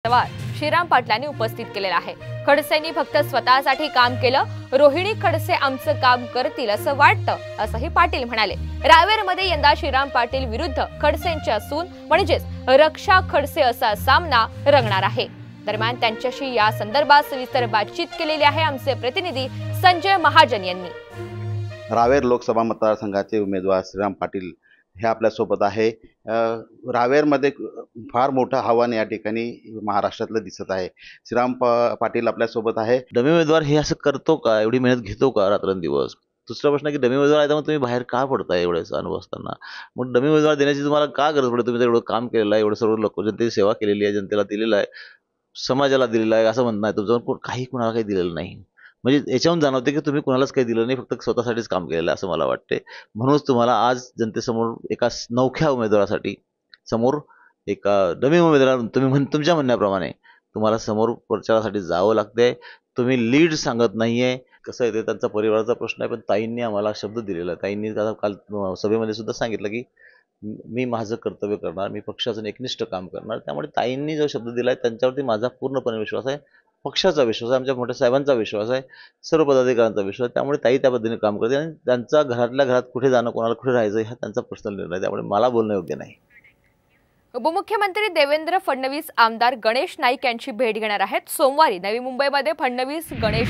सवाल श्रीराम पाटलांनी उपस्थित केलेला आहे। खडसेंनी फक्त स्वतःसाठी काम केलं, रोहिणी खडसे आमचं काम करतील असं वाटतं, असंही पाटील म्हणाले। रावेरमध्ये यंदा श्रीराम पाटील विरुद्ध खडसेंच्या सून म्हणजेच रक्षा खडसे असा सामना रंगणार आहे। दरम्यान त्यांच्याशी या संदर्भात सविस्तर बातचीत केलेली आहे आमचे प्रतिनिधी संजय महाजन यांनी। रावेर लोकसभा मतदारसंघाचे उमेदवार श्रीराम पाटील हे आपल्यासोबत आहे। रावेरमध्ये फार मोठं आव्हान या ठिकाणी महाराष्ट्रातलं दिसत आहे। श्रीराम पाटील आपल्यासोबत आहे। डमी उमेदवार हे असं करतो का, एवढी मेहनत घेतो का रात्रंदिवस? दुसरा प्रश्न की डमी उमेदवार आहे तर मग तुम्ही बाहेर का पडताय एवढेच अनुभव असताना? मग डमी उमेदवार देण्याची तुम्हाला का गरज पडते? तुम्ही तर एवढं काम केलेलं आहे, एवढं सर्व लोक जनतेची सेवा केलेली आहे, जनतेला दिलेलं आहे, समाजाला दिलेलं आहे असं म्हणणं आहे तुमचं, काही कुणाला काही दिलेलं नाही। म्हणजे याच्याहून जाणवते की तुम्ही कुणालाच काही दिलं नाही, फक्त स्वतःसाठीच काम केलेलं आहे असं मला वाटते। म्हणूनच तुम्हाला आज जनतेसमोर एका नवख्या उमेदवारासाठी समोर एका डमी उमेदवार तुमच्या म्हणण्याप्रमाणे तुम्हाला समोर प्रचारासाठी जावं लागतंय। तुम्ही लीड सांगत नाहीये, कसं आहे ते त्यांचा परिवाराचा प्रश्न आहे। पण ताईंनी आम्हाला शब्द दिलेला आहे। ताईंनी काल सभेमध्ये सुद्धा सांगितलं की मी माझं कर्तव्य करणार, मी पक्षाचं एकनिष्ठ काम करणार। त्यामुळे ताईंनी जो शब्द दिला आहे त्यांच्यावरती माझा पूर्णपणे विश्वास आहे, पक्षाचा विश्वास आहे, आमच्या मोठ्या साहेबांचा विश्वास आहे, सर्व पदाधिकाऱ्यांचा विश्वास आहे। त्यामुळे ताई त्या पद्धतीने काम करते आणि त्यांचा घरातल्या घरात कुठे जाणं, कोणाला कुठे राहायचं हा त्यांचा पर्सनल निर्णय आहे। त्यामुळे मला बोलणं योग्य नाही। उपमुख्यमंत्री देवेंद्र फडणवीस आमदार गणेश नाईक यांची भेट घेणार आहेत। सोमवारी नवी मुंबईमध्ये फडणवीस गणेश